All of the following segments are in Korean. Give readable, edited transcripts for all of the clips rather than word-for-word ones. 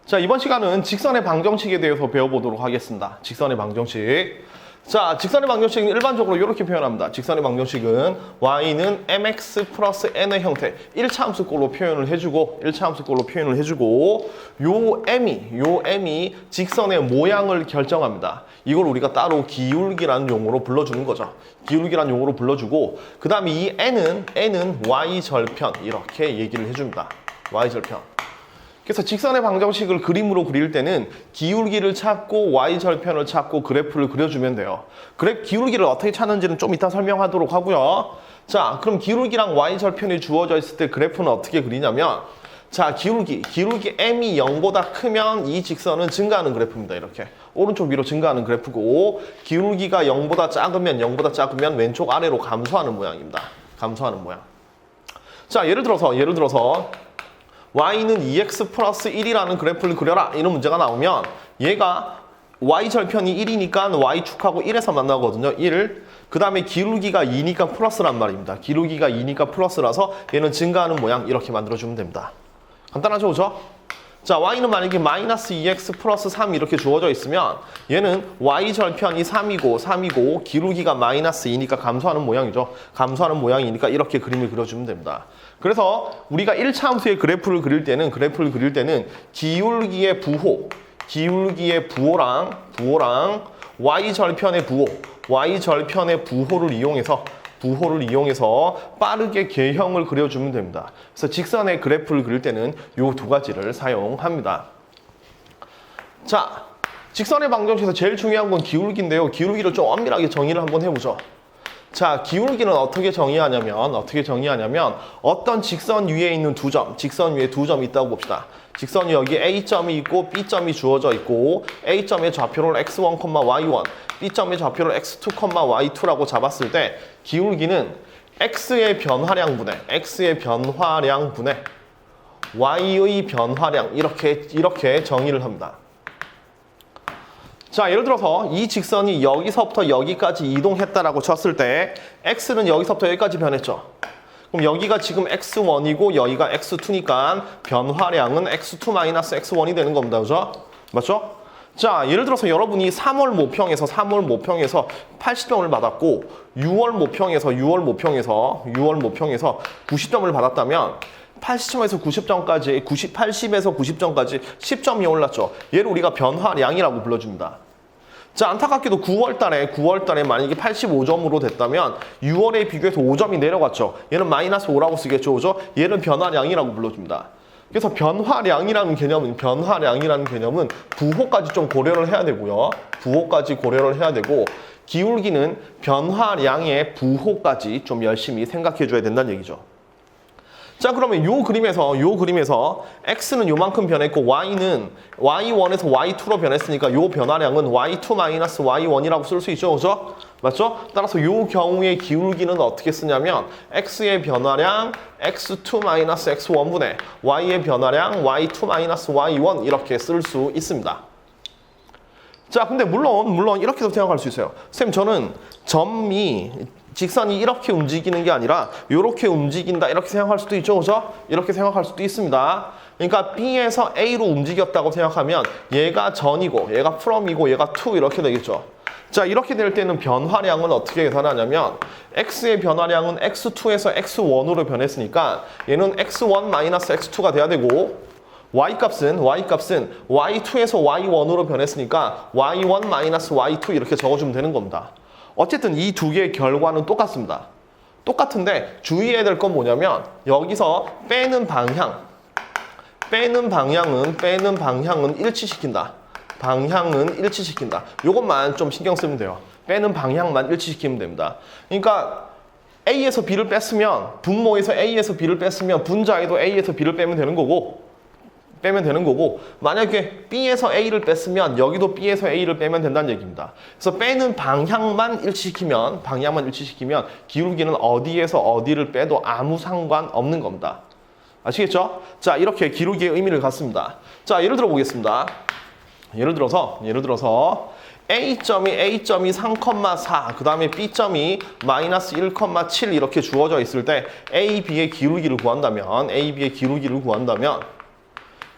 자, 이번 시간은 직선의 방정식에 대해서 배워보도록 하겠습니다. 직선의 방정식. 자, 직선의 방정식은 일반적으로 이렇게 표현합니다. 직선의 방정식은 y는 mx 플러스 n의 형태 1차 함수꼴로 표현을 해주고 요 m이 직선의 모양을 결정합니다. 이걸 우리가 따로 기울기라는 용어로 불러주는 거죠. 기울기라는 용어로 불러주고 그 다음에 이 n은 y절편 이렇게 얘기를 해줍니다. y절편. 그래서 직선의 방정식을 그림으로 그릴 때는 기울기를 찾고 y절편을 찾고 그래프를 그려주면 돼요. 기울기를 어떻게 찾는지는 좀 이따 설명하도록 하고요. 자, 그럼 기울기랑 y절편이 주어져 있을 때 그래프는 어떻게 그리냐면 자, 기울기 m이 0보다 크면 이 직선은 증가하는 그래프입니다. 이렇게 오른쪽 위로 증가하는 그래프고 기울기가 0보다 작으면 왼쪽 아래로 감소하는 모양입니다. 감소하는 모양. 자, 예를 들어서 y는 2x 플러스 1이라는 그래프를 그려라 이런 문제가 나오면 얘가 y절편이 1이니까 y축하고 1에서 만나거든요. 1. 그 다음에 기울기가 2니까 플러스란 말입니다. 기울기가 2니까 플러스라서 얘는 증가하는 모양 이렇게 만들어주면 됩니다. 간단하죠, 그죠? 자, y는 만약에 마이너스 2x 플러스 3 이렇게 주어져 있으면 얘는 y절편이 3이고 기울기가 마이너스 2니까 감소하는 모양이죠. 감소하는 모양이니까 이렇게 그림을 그려주면 됩니다. 그래서 우리가 1차 함수의 그래프를 그릴 때는 기울기의 부호랑 y절편의 부호를 이용해서 빠르게 개형을 그려주면 됩니다. 그래서 직선의 그래프를 그릴 때는 이 두 가지를 사용합니다. 자, 직선의 방정식에서 제일 중요한 건 기울기인데요. 기울기를 좀 엄밀하게 정의를 한번 해보죠. 자, 기울기는 어떻게 정의하냐면 어떤 직선 위에 있는 직선 위에 두 점이 있다고 봅시다. 직선 여기 A점이 있고 B점이 주어져 있고 A점의 좌표를 x1, y1, B점의 좌표를 x2, y2라고 잡았을 때 기울기는 x의 변화량분의 y의 변화량 이렇게 정의를 합니다. 자, 예를 들어서 이 직선이 여기서부터 여기까지 이동했다라고 쳤을 때 x는 여기서부터 여기까지 변했죠. 그럼 여기가 지금 x1이고 여기가 x2니까 변화량은 x2 x1이 되는 겁니다. 그죠? 맞죠? 자, 예를 들어서 여러분이 3월 모평에서 80점을 받았고 6월 모평에서 90점을 받았다면 80에서 90점까지 10점이 올랐죠. 얘를 우리가 변화량이라고 불러줍니다. 자, 안타깝게도 9월달에 만약에 85점으로 됐다면 6월에 비교해서 5점이 내려갔죠. 얘는 마이너스 5라고 쓰겠죠. 그죠? 얘는 변화량이라고 불러줍니다. 그래서 변화량이라는 개념은 부호까지 좀 고려를 해야 되고요. 기울기는 변화량의 부호까지 좀 열심히 생각해 줘야 된다는 얘기죠. 자, 그러면 요 그림에서 x는 요만큼 변했고 y는 y1에서 y2로 변했으니까 요 변화량은 y2 y1이라고 쓸 수 있죠. 그죠? 맞죠? 따라서 요 경우의 기울기는 어떻게 쓰냐면 x의 변화량 x2 x1분의 y의 변화량 y2 y1 이렇게 쓸 수 있습니다. 자, 근데 물론 이렇게도 생각할 수 있어요. 쌤, 저는 직선이 이렇게 움직이는 게 아니라 이렇게 움직인다 이렇게 생각할 수도 있죠. 그죠? 이렇게 생각할 수도 있습니다. 그러니까 B에서 A로 움직였다고 생각하면 얘가 전이고 얘가 from이고 얘가 to 이렇게 되겠죠. 자, 이렇게 될 때는 변화량은 어떻게 계산하냐면 X의 변화량은 X2에서 X1으로 변했으니까 얘는 X1 X2가 돼야 되고 Y값은 Y2에서 Y1으로 변했으니까 Y1 Y2 이렇게 적어주면 되는 겁니다. 어쨌든 이 두 개의 결과는 똑같습니다. 똑같은데 주의해야 될 건 뭐냐면 여기서 빼는 방향은 일치시킨다. 요것만 좀 신경 쓰면 돼요. 빼는 방향만 일치시키면 됩니다. 그러니까 A에서 B를 뺐으면 분모에서 A에서 B를 뺐으면 분자에도 A에서 B를 빼면 되는 거고 만약에 B에서 A를 뺐으면 여기도 B에서 A를 빼면 된다는 얘기입니다. 그래서 빼는 방향만 일치시키면 기울기는 어디에서 어디를 빼도 아무 상관없는 겁니다. 아시겠죠? 자, 이렇게 기울기의 의미를 갖습니다. 자, 예를 들어 보겠습니다. 예를 들어서 A점이 3,4 그 다음에 B점이 마이너스 1,7 이렇게 주어져 있을 때 A, B의 기울기를 구한다면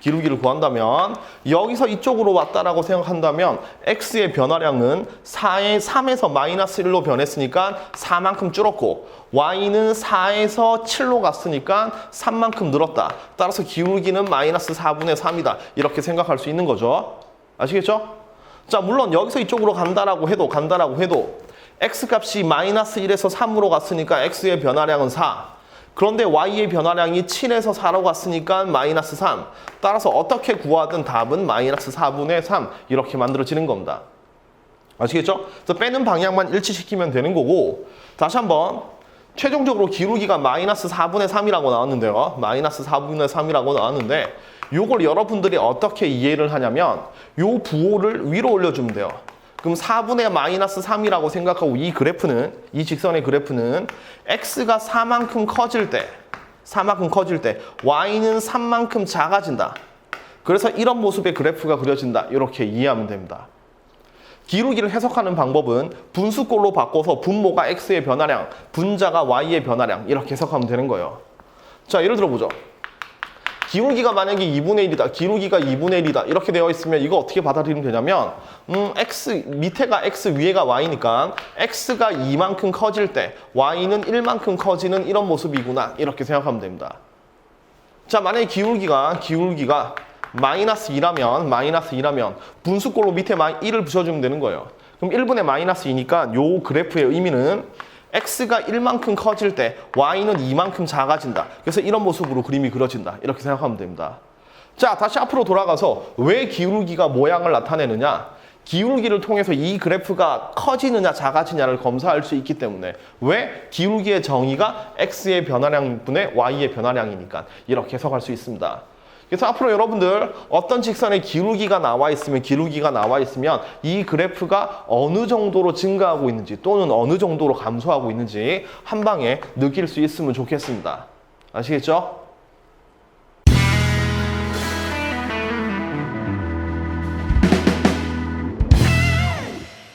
기울기를 구한다면 여기서 이쪽으로 왔다라고 생각한다면 x의 변화량은 3에서 마이너스 1로 변했으니까 4만큼 줄었고 y는 4에서 7로 갔으니까 3만큼 늘었다. 따라서 기울기는 마이너스 4분의 3이다. 이렇게 생각할 수 있는 거죠. 아시겠죠? 자, 물론 여기서 이쪽으로 간다라고 해도 x값이 마이너스 1에서 3으로 갔으니까 x의 변화량은 4. 그런데 y의 변화량이 7에서 4로 갔으니까 마이너스 3. 따라서 어떻게 구하든 답은 마이너스 4분의 3 이렇게 만들어지는 겁니다. 아시겠죠? 그래서 빼는 방향만 일치시키면 되는 거고 다시 한번 최종적으로 기울기가 마이너스 4분의 3이라고 나왔는데요. 마이너스 4분의 3이라고 나왔는데 요걸 여러분들이 어떻게 이해를 하냐면 요 부호를 위로 올려주면 돼요. 그럼 4분의 마이너스 3이라고 생각하고 이 그래프는, 이 직선의 그래프는 x가 4만큼 커질 때 y는 3만큼 작아진다. 그래서 이런 모습의 그래프가 그려진다. 이렇게 이해하면 됩니다. 기울기를 해석하는 방법은 분수꼴로 바꿔서 분모가 x의 변화량, 분자가 y의 변화량 이렇게 해석하면 되는 거예요. 자, 예를 들어 보죠. 기울기가 만약에 2분의 1이다. 기울기가 2분의 1이다. 이렇게 되어 있으면 이거 어떻게 받아들이면 되냐면 x 밑에가 x 위에가 y니까 x가 2만큼 커질 때 y는 1만큼 커지는 이런 모습이구나. 이렇게 생각하면 됩니다. 자, 만약에 기울기가 마이너스 2라면 분수꼴로 밑에 1을 붙여주면 되는 거예요. 그럼 1분의 마이너스 2니까 요 그래프의 의미는 x가 1만큼 커질 때 y는 2만큼 작아진다. 그래서 이런 모습으로 그림이 그려진다. 이렇게 생각하면 됩니다. 자, 다시 앞으로 돌아가서 왜 기울기가 모양을 나타내느냐? 기울기를 통해서 이 그래프가 커지느냐 작아지냐를 검사할 수 있기 때문에 왜? 기울기의 정의가 x의 변화량분의 y의 변화량이니까 이렇게 해석할 수 있습니다. 그래서 앞으로 여러분들 어떤 직선에 기울기가 나와 있으면 이 그래프가 어느 정도로 증가하고 있는지 또는 어느 정도로 감소하고 있는지 한 방에 느낄 수 있으면 좋겠습니다. 아시겠죠?